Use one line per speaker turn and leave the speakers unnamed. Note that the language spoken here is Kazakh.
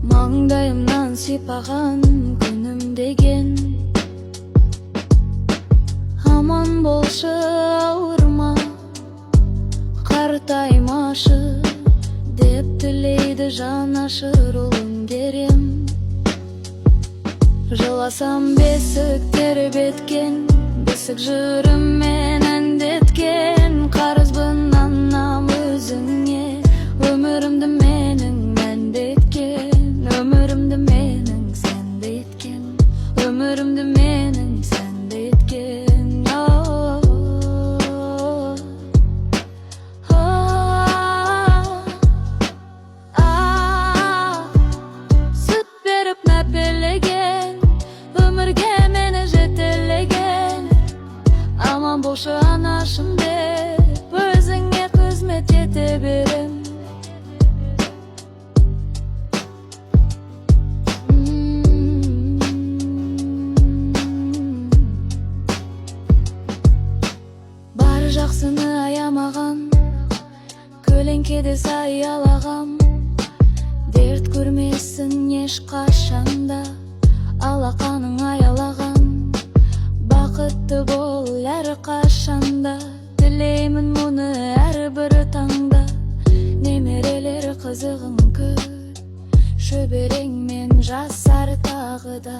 Mаңдайымнан сипаған күнім деген, аман болшы, ауырма, қартаймашы деп тілейді жанашыр ұлын керем. Жыласам бесік тербеткен, бесік жырыммен әндеткен, қарызбын анам өзіңе, өмірімді менің мәндеткен, өмірімді менің сәнді еткен, өмірімді менің сәнді еткен. Сүт беріп мәпелеген, өмірге мені жетелеген, аман болшы анашым деп өзіңе қызмет ете берем. Бар жақсыны аямаған, көлеңкеде саялағам, дерт көрмесін ешқашанда, алақаның аялаған. Бақытты бол әрқашанда, тілеймін мұны әрбір таңда. Немерелер қызығын көр, шөбереңмен жасар тағы да.